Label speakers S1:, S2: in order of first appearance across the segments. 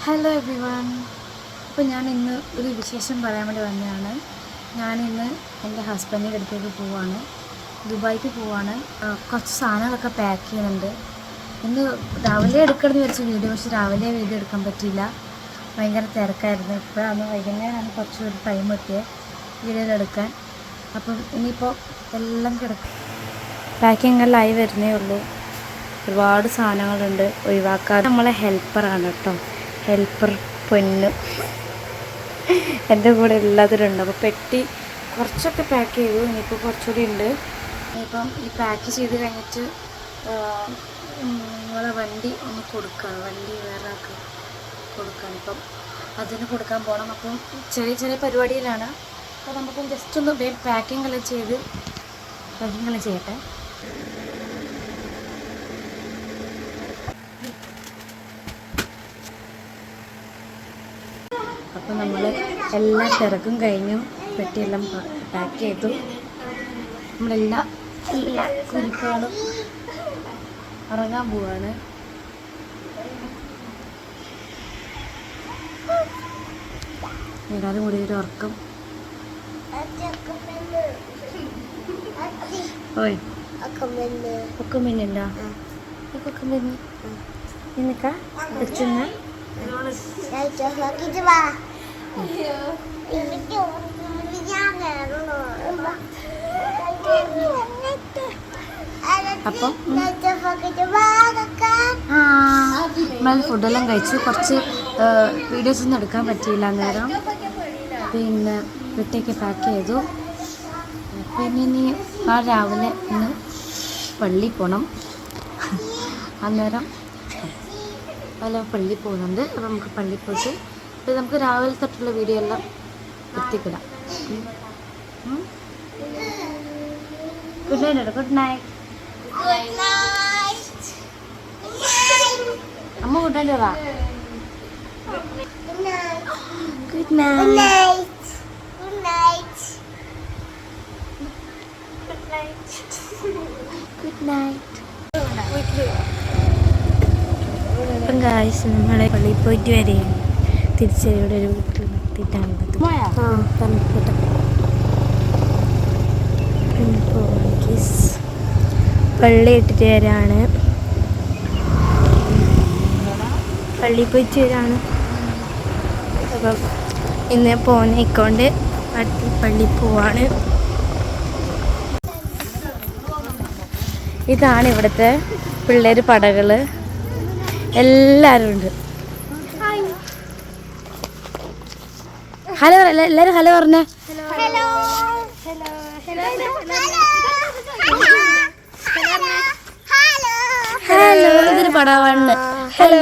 S1: Hello every one. അപ്പോൾ ഞാൻ ഇന്ന് ഒരു വിശേഷം പറയാൻ വേണ്ടി വന്നതാണ്. ഞാനിന്ന് എൻ്റെ ഹസ്ബൻഡിൻ്റെ അടുത്തേക്ക് പോവാണ്, ദുബായിക്ക് പോവാണ്. കുറച്ച് സാധനങ്ങളൊക്കെ പാക്ക് ചെയ്യുന്നുണ്ട്. ഇന്ന് രാവിലെ എടുക്കണമെന്ന് വിചാരിച്ച വീഡിയോ, പക്ഷേ രാവിലെ വീഡിയോ എടുക്കാൻ പറ്റിയില്ല, ഭയങ്കര തിരക്കായിരുന്നു. ഇപ്പോഴാണ് വൈകുന്നേരമാണ് കുറച്ചൊരു ടൈം കിട്ടിയത് വീഡിയോയിൽ എടുക്കാൻ. അപ്പം ഇനിയിപ്പോൾ എല്ലാം പാക്കിംഗ് എല്ലാം ആയി വരുന്നേ ഉള്ളൂ. ഒരുപാട് സാധനങ്ങളുണ്ട്, ഒഴിവാക്കാൻ നമ്മളെ ഹെൽപ്പറാണ് കേട്ടോ. ഹെൽപ്പർ പൊന്നു എൻ്റെ കൂടെ എല്ലാത്തിലും ഉണ്ട്. അപ്പോൾ പെട്ടി കുറച്ചൊക്കെ പാക്ക് ചെയ്തു, ഇനിയിപ്പോൾ കുറച്ചുകൂടി ഉണ്ട്. ഇനിയിപ്പം ഈ പാക്ക് ചെയ്ത് കഴിഞ്ഞിട്ട് നിങ്ങളെ വണ്ടി ഒന്ന് കൊടുക്കണം, വണ്ടി വേറെ ആൾക്ക് കൊടുക്കണം. ഇപ്പം അതിന് കൊടുക്കാൻ പോകണം. അപ്പം ചെറിയ ചെറിയ പരിപാടിയിലാണ്. അപ്പോൾ നമുക്കും ജസ്റ്റ് ഒന്ന് പാക്കിംഗ് എല്ലാം ചെയ്യട്ടെ. അപ്പോൾ നമ്മൾ എല്ലാ തിരക്കും കഴിഞ്ഞു, പെട്ടിയെല്ലാം പാക്ക് ചെയ്തു. എല്ലാ കുരിപ്പുകളും ഇറങ്ങാൻ പോവാണ്. എല്ലാവരും കൂടി ഒരു ഉറക്കം. ഓയ് ഒക്കെ മിന്നില്ല, ഒക്കെ മിന്നി നിനക്കാ വെച്ചെന്ന അപ്പം നമ്മൾ ഫുഡെല്ലാം കഴിച്ച് കുറച്ച് വീഡിയോസ് ഒന്നും എടുക്കാൻ പറ്റിയില്ല അന്നേരം. പിന്നെ വീട്ടിലേക്ക് പാക്ക് ചെയ്തു. പിന്നെ ഇനി രാവിലെ ഇന്ന് പള്ളിയിൽ പോകണം. അന്നേരം പള്ളിയിൽ പോകുന്നുണ്ട്. അപ്പോൾ നമുക്ക് പള്ളിയിൽ പോയിട്ട് നമുക്ക് രാവിലെ തൊട്ടുള്ള വീഡിയോ എല്ലാം എത്തിക്കിടാം. Good night. ഗുഡ് നൈറ്റ് അമ്മ. ഗുഡ് നൈറ്റ് പറ. Good night. Good night. അപ്പം ഗായ്സ്, നമ്മളെ പള്ളിയിൽ പോയിട്ട് വരെയും തിരിച്ചവിടെ ഒരു വീട്ടിൽ നിർത്തിയിട്ടാണ് പള്ളി ഇട്ടിട്ട് വരാണ്. പള്ളിയിൽ പോയിട്ട് വരാണ്. അപ്പം ഇന്ന് പോന്നേക്കൊണ്ട് അടുത്ത പള്ളിയിൽ പോവാണ്. ഇതാണ് ഇവിടുത്തെ പിള്ളേർ പടകൾ, എല്ലാവരും ഉണ്ട്. ഹലോ എല്ലാവരും ഹലോ പറഞ്ഞേ. ഹലോ ഇതൊരു പടവാണ്. ഹലോ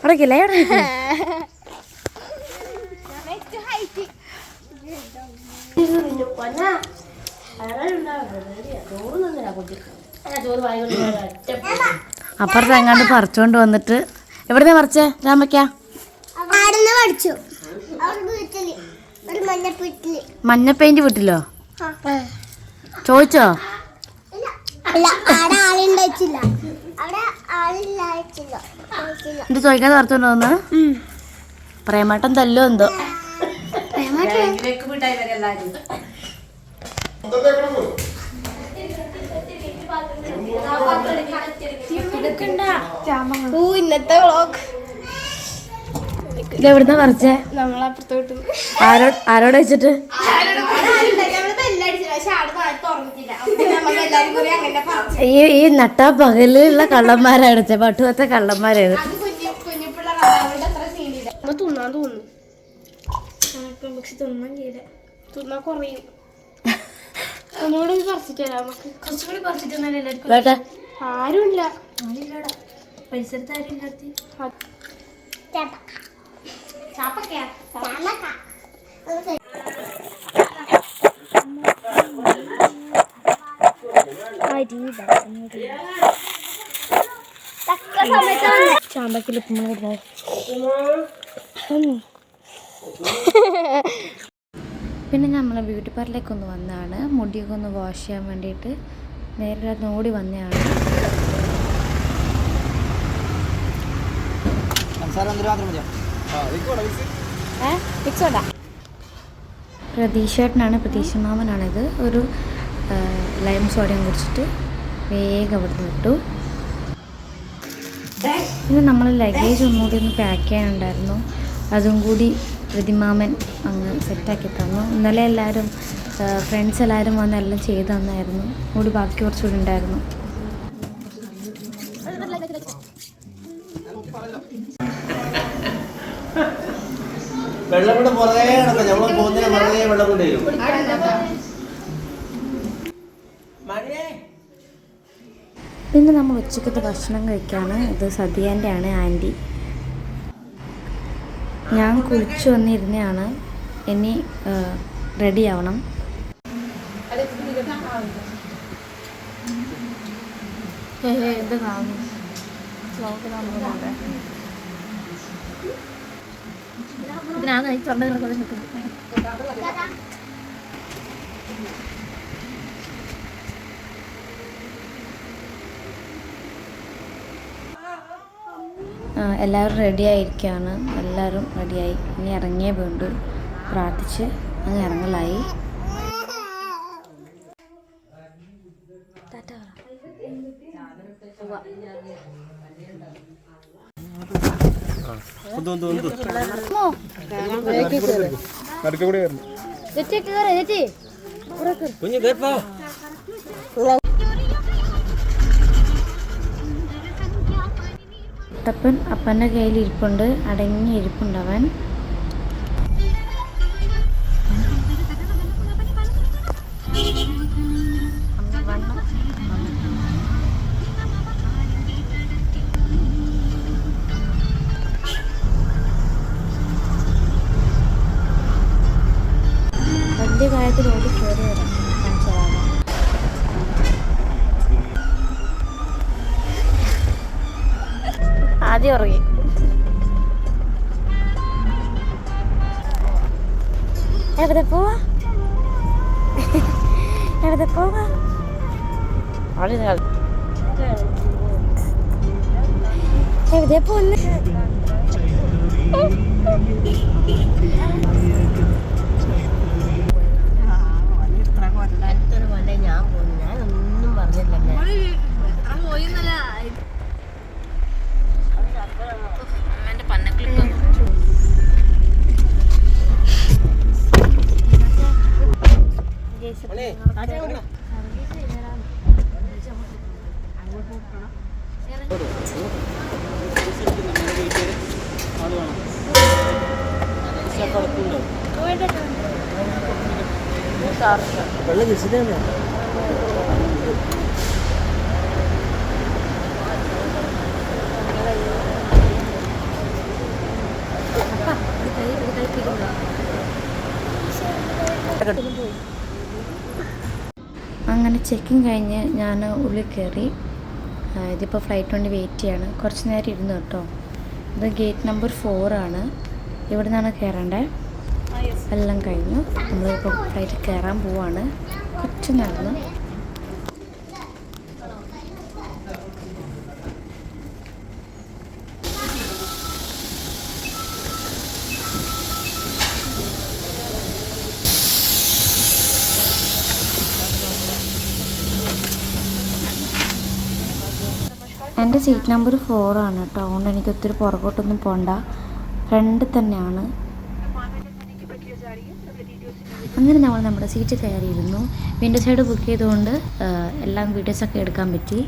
S1: അടക്കില്ലേ? അപ്പുറത്ത് എങ്ങാണ്ട് പറിച്ചോണ്ട് വന്നിട്ട്. എവിടുന്ന പറിച്ചേ രാമയ്ക്ക? മഞ്ഞ പെയിന്റ് വീട്ടിലോ? ചോദിച്ചോ? എന്ത് ചോദിക്കാതെ പറിച്ചോണ്ട് വന്ന്? പ്രേമേട്ടൻ തല്ലോ എന്തോ. ഇതെവിടുന്ന പറിച്ചേ? ആരോട് വെച്ചിട്ട്? ഈ നട്ടാ പകലുള്ള കള്ളന്മാരടിച്ച പട്ടുവത്തെ കള്ളന്മാരാണ്. ആരുമില്ല പരിസരത്ത്, ആരും ചാമ്പക്കിൽ പിന്നെ നമ്മൾ ബ്യൂട്ടി പാർലറിലേക്ക് ഒന്ന് വന്നതാണ്, മുടിയൊക്കെ ഒന്ന് വാഷ് ചെയ്യാൻ വേണ്ടിയിട്ട്. നേരെ ഓടി വന്നതാണ്. പ്രതീക്ഷേട്ടനാണ്, പ്രതീക്ഷ മാമനാണിത്. ഒരു ലൈം സോഡയും കുടിച്ചിട്ട് വേഗം അവിടെ നിന്ന് വിട്ടു. പിന്നെ നമ്മൾ ലഗേജ് ഒന്നുകൂടി ഒന്ന് പാക്ക് ചെയ്യാനുണ്ടായിരുന്നു. അതും കൂടി പ്രതിമാമൻ അങ്ങ് സെറ്റാക്കി തന്നു. ഇന്നലെ എല്ലാവരും ഫ്രണ്ട്സ് എല്ലാവരും വന്ന് എല്ലാം ചെയ്ത് തന്നായിരുന്നു. കൂടി ബാക്കി കുറച്ചുകൂടി ഉണ്ടായിരുന്നു. പിന്നെ നമ്മൾ ഉച്ചക്കത്തെ ഭക്ഷണം കഴിക്കാണ്. ഇത് സദ്യേൻ്റെ ആണ് ആൻറ്റി. ഞാൻ കുളിച്ചു വന്നിരുന്നതാണ്. ഇനി റെഡി ആവണം. എന്ത് കാണുന്നു ഇതിനാണ് എല്ലാവരും റെഡി ആയിരിക്കുകയാണ്. എല്ലാവരും റെഡിയായി. ഇനി ഇറങ്ങിയേ വേണ്ടു. പ്രാർത്ഥിച്ച് അങ്ങ് ഇറങ്ങലായി. കുട്ടപ്പൻ അപ്പൻ്റെ കയ്യിൽ ഇരിപ്പുണ്ട്. അടങ്ങി ഇരിപ്പുണ്ടവൻ. വലിയ കാര്യത്തിൽ ഓടി കയറി വരാം. ആദ്യം ഉറങ്ങി. എവിടെ പോവാ? എവിടെ പോവാ? എവിടെ പോന്ന്? ഞാനൊന്നും പറഞ്ഞില്ല. വെള്ളം കിസിലാണ്. അങ്ങനെ ചെക്കിങ് കഴിഞ്ഞ് ഞാൻ ഉള്ളിൽ കയറി. ഇതിപ്പോൾ ഫ്ലൈറ്റ് വേണ്ടി വെയിറ്റ് ചെയ്യാണ്. കുറച്ച് നേരം ഇരുന്നു കേട്ടോ. ഇത് ഗേറ്റ് നമ്പർ 4 ആണ്. ഇവിടെ നിന്നാണ് കയറേണ്ടത്. എല്ലാം കഴിഞ്ഞു. നമ്മളിപ്പോൾ ഫ്ലൈറ്റ് കയറാൻ പോവാണ്. കുറച്ച് നടന്ന് എൻ്റെ സീറ്റ് നമ്പർ 4 ആണ് കേട്ടോ. അതുകൊണ്ട് എനിക്ക് ഒത്തിരി പുറകോട്ടൊന്നും പോകണ്ട. ഫ്രണ്ടിൽ തന്നെയാണ്. അങ്ങനെ നമ്മൾ നമ്മുടെ സീറ്റ് കയറിയിരുന്നു. വിൻഡോ സൈഡ് ബുക്ക് ചെയ്തുകൊണ്ട് എല്ലാം വീഡിയോസൊക്കെ എടുക്കാൻ പറ്റി.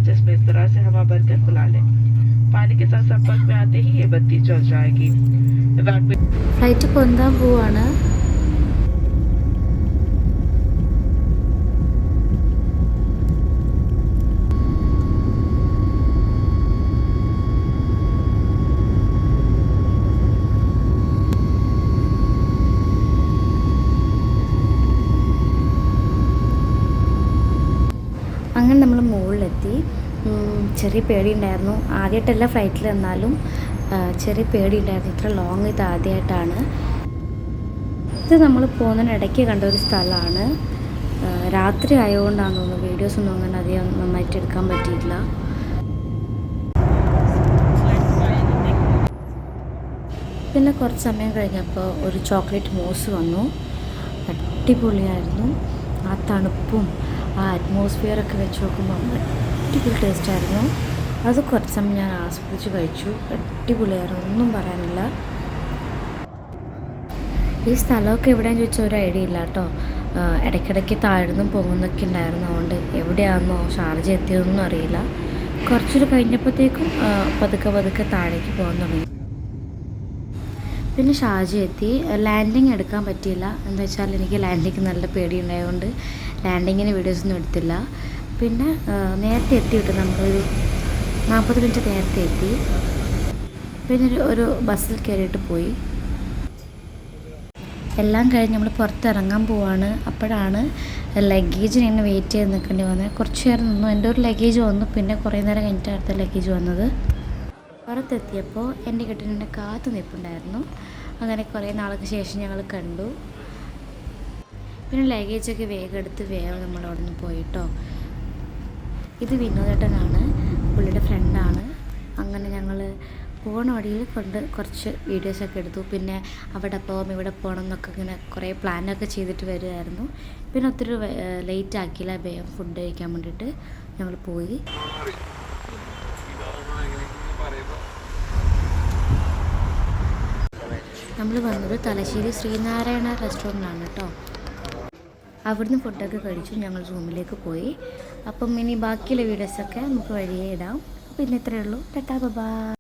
S2: जिसमें इस तरह से हवा भरकर फुला लें। पानी के साथ संपर्क में आते ही ये बत्ती जल जाएगी।
S1: ഫ്ലൈറ്റ് പൊന്താൻ പോവാണ്. അങ്ങനെ നമ്മൾ മുകളിലെത്തി. ചെറിയ പേടിയുണ്ടായിരുന്നു. ആദ്യമായിട്ടല്ല ഫ്ലൈറ്റിൽ എന്നാലും ചെറിയ പേടിയുണ്ടായിരുന്നു. ഇത്ര ലോങ് ഇത് ആദ്യമായിട്ടാണ്. ഇത് നമ്മൾ പോകുന്നതിനിടയ്ക്ക് കണ്ട ഒരു സ്ഥലമാണ്. രാത്രി ആയതുകൊണ്ടാണെന്ന് തോന്നുന്നു വീഡിയോസൊന്നും അങ്ങനെ അധികം നന്നായിട്ട് എടുക്കാൻ പറ്റിയിട്ടില്ല. പിന്നെ കുറച്ച് സമയം കഴിഞ്ഞപ്പോൾ ഒരു ചോക്ലേറ്റ് മൂസ് വന്നു. അടിപൊളിയായിരുന്നു. ആ തണുപ്പും ആ അറ്റ്മോസ്ഫിയറൊക്കെ വെച്ച് നോക്കുമ്പോൾ അടിപൊളി ടേസ്റ്റായിരുന്നു. അത് കുറച്ച് സമയം ഞാൻ ആസ്വദിച്ച് കഴിച്ചു. അടിപൊളിയായിരുന്നു, ഒന്നും പറയാനില്ല. ഈ സ്ഥലമൊക്കെ എവിടെയാണെന്ന് ചോദിച്ചാൽ ഒരു ഐഡിയ ഇല്ല കേട്ടോ. ഇടയ്ക്കിടയ്ക്ക് താഴ്ന്നും പൊങ്ങുന്നൊക്കെ ഉണ്ടായിരുന്നു. അതുകൊണ്ട് എവിടെയാണെന്നോ ഷാർജ എത്തിയതൊന്നും അറിയില്ല. കുറച്ചൊരു കഴിഞ്ഞപ്പോഴത്തേക്കും പതുക്കെ താഴേക്ക് പോകാൻ തുടങ്ങി. പിന്നെ ഷാർജ എത്തി. ലാൻഡിങ് എടുക്കാൻ പറ്റിയില്ല. എന്താ വെച്ചാൽ എനിക്ക് ലാൻഡിങ് നല്ല പേടിയുണ്ടായതുകൊണ്ട് ലാൻഡിങ്ങിന് വീഡിയോസൊന്നും എടുത്തില്ല. പിന്നെ നേരത്തെ എത്തി കിട്ടും, നമ്മളൊരു 40 മിനിറ്റ് നേരത്തെ എത്തി. പിന്നെ ഒരു ബസ്സിൽ കയറിയിട്ട് പോയി. എല്ലാം കഴിഞ്ഞ് നമ്മൾ പുറത്തിറങ്ങാൻ പോവാണ്. അപ്പോഴാണ് ലഗേജിന് എന്നെ വെയിറ്റ് ചെയ്ത് നിൽക്കേണ്ടി വന്നത്. കുറച്ച് നേരം നിന്നു. എൻ്റെ ഒരു ലഗേജ് വന്നു. പിന്നെ കുറേ നേരം കഴിഞ്ഞിട്ട് അടുത്ത ലഗേജ് വന്നത്. പുറത്തെത്തിയപ്പോൾ എൻ്റെ കെട്ടിനെ കാത്തു നിൽപ്പുണ്ടായിരുന്നു. അങ്ങനെ കുറേ നാൾക്ക് ശേഷം ഞങ്ങൾ കണ്ടു. പിന്നെ ലഗേജൊക്കെ വേഗം എടുത്ത് വേഗം നമ്മൾ അവിടെ നിന്ന് പോയിട്ടോ. ഇത് വിനോദേട്ടനാണ്, പുള്ളിയുടെ ഫ്രണ്ടാണ്. അങ്ങനെ ഞങ്ങൾ പോണ വഴിയിൽ കുറച്ച് വീഡിയോസൊക്കെ എടുത്തു. പിന്നെ അവിടെ പോകാം ഇവിടെ പോകണം എന്നൊക്കെ ഇങ്ങനെ കുറേ പ്ലാനൊക്കെ ചെയ്തിട്ട് വരുമായിരുന്നു. പിന്നെ ഒത്തിരി ലേറ്റ് ആക്കിയില്ല, വേഗം ഫുഡ് കഴിക്കാൻ വേണ്ടിയിട്ട് ഞങ്ങൾ പോയി. നമ്മൾ വന്നത് തലശ്ശേരി ശ്രീനാരായണ റെസ്റ്റോറൻ്റാണ് കേട്ടോ. അവിടുന്ന് ഫുഡൊക്കെ കഴിച്ചു ഞങ്ങൾ റൂമിലേക്ക് പോയി. അപ്പം ഇനി ബാക്കിയുള്ള വീഡിയോസൊക്കെ നമുക്ക് വഴിയേ ഇടാം. അപ്പോൾ ഇന്ന് ഇത്രയേ ഉള്ളൂ. Tata bye.